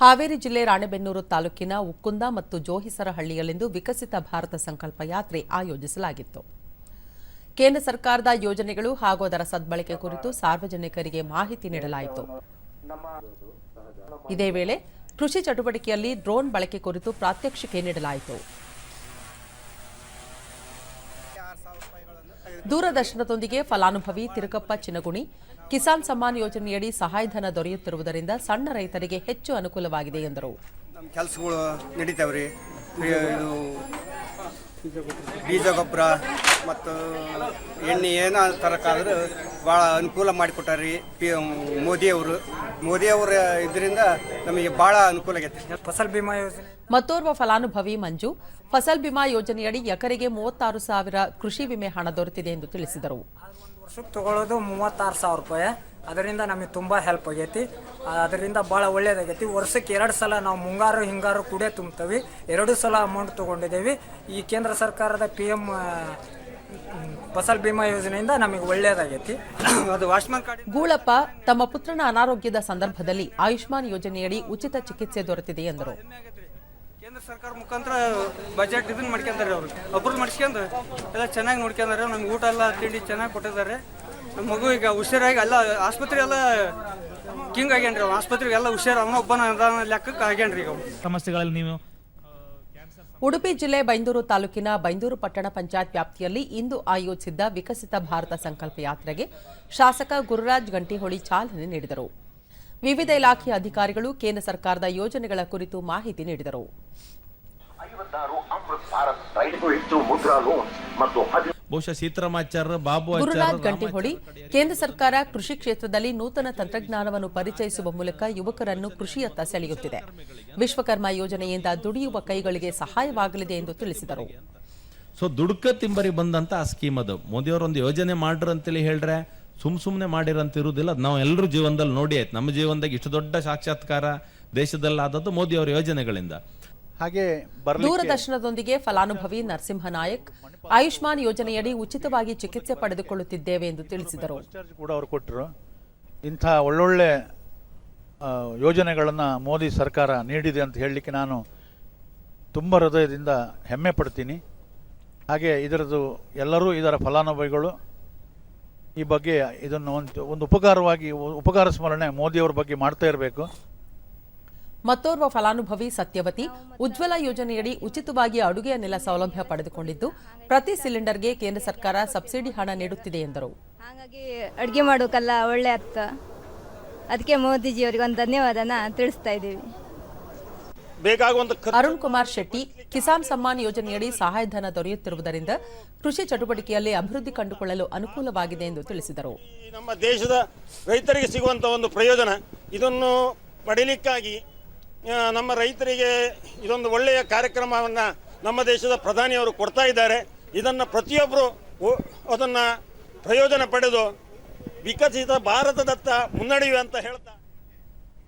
ಹಾವೇರಿ ಜಿಲ್ಲೆ ರಾಣೆಬೆನ್ನೂರು ತಾಲೂಕಿನ ಉಕ್ಕುಂದ ಮತ್ತು ಜೋಹಿಸರಹಳ್ಳಿಯಲ್ಲಿಂದು ವಿಕಸಿತ ಭಾರತ ಸಂಕಲ್ಪ ಯಾತ್ರೆ ಆಯೋಜಿಸಲಾಗಿತ್ತು. ಕೇಂದ್ರ ಸರ್ಕಾರದ ಯೋಜನೆಗಳು ಹಾಗೂ ಅದರ ಸದ್ಬಳಕೆ ಕುರಿತು ಸಾರ್ವಜನಿಕರಿಗೆ ಮಾಹಿತಿ ನೀಡಲಾಯಿತು. ಇದೇ ವೇಳೆ ಕೃಷಿ ಚಟುವಟಿಕೆಯಲ್ಲಿ ಡ್ರೋನ್ ಬಳಕೆ ಕುರಿತು ಪ್ರಾತ್ಯಕ್ಷಿಕೆ ನೀಡಲಾಯಿತು. ದೂರದರ್ಶನದೊಂದಿಗೆ ಫಲಾನುಭವಿ ತಿರುಕಪ್ಪ ಚಿನಗುಣಿ ಕಿಸಾನ್ ಸಮ್ಮಾನ್ ಯೋಜನೆಯಡಿ ಸಹಾಯಧನ ದೊರೆಯುತ್ತಿರುವುದರಿಂದ ಸಣ್ಣ ರೈತರಿಗೆ ಹೆಚ್ಚು ಅನುಕೂಲವಾಗಿದೆ ಎಂದರು. ನಮ್ಮ ಕೆಲಸಗಳು ನಡೀತಾವ್ರಿ. ಬೀಜ ಗೊಬ್ಬರ ಮತ್ತು ಎಣ್ಣೆ ಏನೋ ತರಕಾದ್ರೆ ಭಾಳ ಅನುಕೂಲ ಮಾಡಿಕೊಟ್ಟಾರ್ರಿ ಮೋದಿಯವರ ಇದರಿಂದ ನಮಗೆ ಭಾಳ ಅನುಕೂಲ ಆಗೈತೆ. ಫಸಲ್ ಬಿಮಾ ಯೋಜನೆ ಮತ್ತೋರ್ವ ಫಲಾನುಭವಿ ಮಂಜು ಫಸಲ್ ಬಿಮಾ ಯೋಜನೆಯಡಿ ಎಕರೆಗೆ 36,000 ಕೃಷಿ ವಿಮೆ ಹಣ ದೊರೆತಿದೆ ಎಂದು ತಿಳಿಸಿದರು. ವರ್ಷಕ್ಕೆ ತಗೊಳ್ಳೋದು 36,000 ರೂಪಾಯಿ. ಅದರಿಂದ ನಮಗೆ ತುಂಬ ಹೆಲ್ಪ್ ಆಗೈತಿ. ಅದರಿಂದ ಭಾಳ ಒಳ್ಳೇದಾಗೈತಿ. ವರ್ಷಕ್ಕೆ 2 ಸಲ ನಾವು ಮುಂಗಾರು ಹಿಂಗಾರು ಕೂಡ ತುಂಬ್ತೀವಿ. 2 ಸಲ ಅಮೌಂಟ್ ತೊಗೊಂಡಿದ್ದೇವೆ. ಈ ಕೇಂದ್ರ ಸರ್ಕಾರದ PM ಫಸಲ್ ಬಿಮಾ ಯೋಜನೆಯಿಂದ ನಮಗೆ ಒಳ್ಳೇದಾಗೈತಿ. ಅದು ಆಯುಷ್ಮಾನ್ ಕಾರ್ಡ್. ಗೂಳಪ್ಪ ತಮ್ಮ ಪುತ್ರನ ಅನಾರೋಗ್ಯದ ಸಂದರ್ಭದಲ್ಲಿ ಆಯುಷ್ಮಾನ್ ಯೋಜನೆಯಡಿ ಉಚಿತ ಚಿಕಿತ್ಸೆ ದೊರೆತಿದೆ ಎಂದರು. ಕೇಂದ್ರ ಸರ್ಕಾರ ಮುಖಾಂತರ ಬಜೆಟ್ ಇದನ್ನ ಮಾಡ್ಕೊಂತಾರೆ. ಅವರು ಅಪ್ರೂವ್ ಮಾಡಿಸ್ಕೊಂಡು ಎಲ್ಲ ಚೆನ್ನಾಗಿ ನೋಡ್ಕೊಂಡಾರೆ. ನಮ್ಗೆ ಊಟ ಎಲ್ಲ ತಿಂಡಿ ಚೆನ್ನಾಗಿ ಕೊಟ್ಟಿದ್ದಾರೆ. ನಮ್ಮ ಮಗು ಈಗ ಹುಷಾರಾಗಿ ಎಲ್ಲ ಆಸ್ಪತ್ರೆ ಎಲ್ಲ ಕಿಂಗ್ ಆಗ್ಯಾನ್ರಿ. ಆಸ್ಪತ್ರೆಗೆ ಎಲ್ಲ ಹುಷಾರು ಅವನೊಬ್ಬನ ಲೆಕ್ಕಕ್ಕೆ ಆಗ್ಯಾನ್ರಿ. ಈಗ ಸಮಸ್ಯೆಗಳಲ್ಲಿ ನೀವು ಉಡುಪಿ ಜಿಲ್ಲೆ ಬೈಂದೂರು ತಾಲೂಕಿನ ಬೈಂದೂರು ಪಟ್ಟಣ ಪಂಚಾಯತ್ ವ್ಯಾಪ್ತಿಯಲ್ಲಿ ಇಂದು ಆಯೋಜಿಸಿದ್ದ ವಿಕಸಿತ ಭಾರತ ಸಂಕಲ್ಪ ಯಾತ್ರೆಗೆ ಶಾಸಕ ಗುರುರಾಜ್ ಗಂಟಿಹೊಳಿ ಚಾಲನೆ ನೀಡಿದರು. ವಿವಿಧ ಇಲಾಖೆಯ ಅಧಿಕಾರಿಗಳು ಕೇಂದ್ರ ಸರ್ಕಾರದ ಯೋಜನೆಗಳ ಕುರಿತು ಮಾಹಿತಿ ನೀಡಿದರು. ಬಹುಶಃ ಸೀತಾರಾಮಾಚಾರ್ಯ ಬಾಬು ಗುರುರಾಜ್ ಗಂಟಿಹೊಳಿ ಕೇಂದ್ರ ಸರ್ಕಾರ ಕೃಷಿ ಕ್ಷೇತ್ರದಲ್ಲಿ ನೂತನ ತಂತ್ರಜ್ಞಾನವನ್ನು ಪರಿಚಯಿಸುವ ಮೂಲಕ ಯುವಕರನ್ನು ಕೃಷಿಯತ್ತ ಸೆಳೆಯುತ್ತಿದೆ. ವಿಶ್ವಕರ್ಮ ಯೋಜನೆಯಿಂದ ದುಡಿಯುವ ಕೈಗಳಿಗೆ ಸಹಾಯವಾಗಲಿದೆ ಎಂದು ತಿಳಿಸಿದರು. ಸೊ ದುಡ್ಕ ತಿಂಬರಿ ಬಂದಂತ ಆ ಸ್ಕೀಮ್ ಅದು ಮೋದಿಯವರೊಂದು ಯೋಜನೆ ಮಾಡ್ರು ಅಂತೇಳಿ ಹೇಳ್ರೆ ಸುಮ್ನೆ ಮಾಡಿರಂತ ಇರುವುದಿಲ್ಲ. ನಾವು ಎಲ್ಲರೂ ಜೀವನದಲ್ಲಿ ನೋಡಿ ಆಯ್ತು. ನಮ್ಮ ಜೀವನದಾಗ ಇಷ್ಟು ದೊಡ್ಡ ಸಾಕ್ಷಾತ್ಕಾರ ದೇಶದಲ್ಲಿ ಆದದ್ದು ಮೋದಿಯವರ ಯೋಜನೆಗಳಿಂದ. ಹಾಗೆ ದೂರದರ್ಶನದೊಂದಿಗೆ ಫಲಾನುಭವಿ ನರಸಿಂಹನಾಯಕ್ ಆಯುಷ್ಮಾನ್ ಯೋಜನೆಯಡಿ ಉಚಿತವಾಗಿ ಚಿಕಿತ್ಸೆ ಪಡೆದುಕೊಳ್ಳುತ್ತಿದ್ದೇವೆ ಎಂದು ತಿಳಿಸಿದರು. ಕೂಡ ಅವರು ಕೊಟ್ಟರು. ಇಂಥ ಒಳ್ಳೊಳ್ಳೆ ಯೋಜನೆಗಳನ್ನು ಮೋದಿ ಸರ್ಕಾರ ನೀಡಿದೆ ಅಂತ ಹೇಳಲಿಕ್ಕೆ ನಾನು ತುಂಬ ಹೃದಯದಿಂದ ಹೆಮ್ಮೆ ಪಡ್ತೀನಿ. ಹಾಗೆ ಇದರದ್ದು ಎಲ್ಲರೂ ಇದರ ಫಲಾನುಭವಿಗಳು ಈ ಬಗ್ಗೆ ಇದನ್ನು ಒಂದು ಉಪಕಾರ ಸ್ಮರಣೆ ಮೋದಿಯವರ ಬಗ್ಗೆ ಮಾಡ್ತಾ ಇರಬೇಕು. ಮತ್ತೋರ್ವ ಫಲಾನುಭವಿ ಸತ್ಯವತಿ ಉಜ್ವಲ ಯೋಜನೆಯಡಿ ಉಚಿತವಾಗಿ ಅಡುಗೆ ಅನಿಲ ಸೌಲಭ್ಯ ಪಡೆದುಕೊಂಡಿದ್ದು ಪ್ರತಿ ಸಿಲಿಂಡರ್ಗೆ ಕೇಂದ್ರ ಸರ್ಕಾರ ಸಬ್ಸಿಡಿ ಹಣ ನೀಡುತ್ತಿದೆ ಎಂದರು. ಹಾಗಾಗಿ ಅಡುಗೆ ಮಾಡೋಕಲ್ಲ ಒಳ್ಳೆ ಅರ್ಥ. ಅದಕ್ಕೆ ಮೋದಿಜಿಯವರಿಗೆ ಒಂದು ಧನ್ಯವಾದನ ತಿಳಿಸ್ತಾ ಇದ್ದೀವಿ. ಅರುಣ್ ಕುಮಾರ್ ಶೆಟ್ಟಿ ಕಿಸಾನ್ ಸಮ್ಮಾನ್ ಯೋಜನೆಯಡಿ ಸಹಾಯಧನ ದೊರೆಯುತ್ತಿರುವುದರಿಂದ ಕೃಷಿ ಚಟುವಟಿಕೆಯಲ್ಲಿ ಅಭಿವೃದ್ಧಿ ಕಂಡುಕೊಳ್ಳಲು ಅನುಕೂಲವಾಗಿದೆ ಎಂದು ತಿಳಿಸಿದರು. ನಮ್ಮ ದೇಶದ ರೈತರಿಗೆ ಸಿಗುವಂತಹ ಒಂದು ಪ್ರಯೋಜನ ಇದನ್ನು ಪಡೆಯಲಿಕ್ಕಾಗಿ ನಮ್ಮ ರೈತರಿಗೆ ಇದೊಂದು ಒಳ್ಳೆಯ ಕಾರ್ಯಕ್ರಮವನ್ನು ನಮ್ಮ ದೇಶದ ಪ್ರಧಾನಿಯವರು ಕೊಡ್ತಾ ಇದ್ದಾರೆ. ಇದನ್ನು ಪ್ರತಿಯೊಬ್ಬರು ಅದನ್ನು ಪ್ರಯೋಜನ ಪಡೆದು ವಿಕಸಿತ ಭಾರತದತ್ತ ಮುನ್ನಡೆಯುವ ಅಂತ ಹೇಳ್ತಾ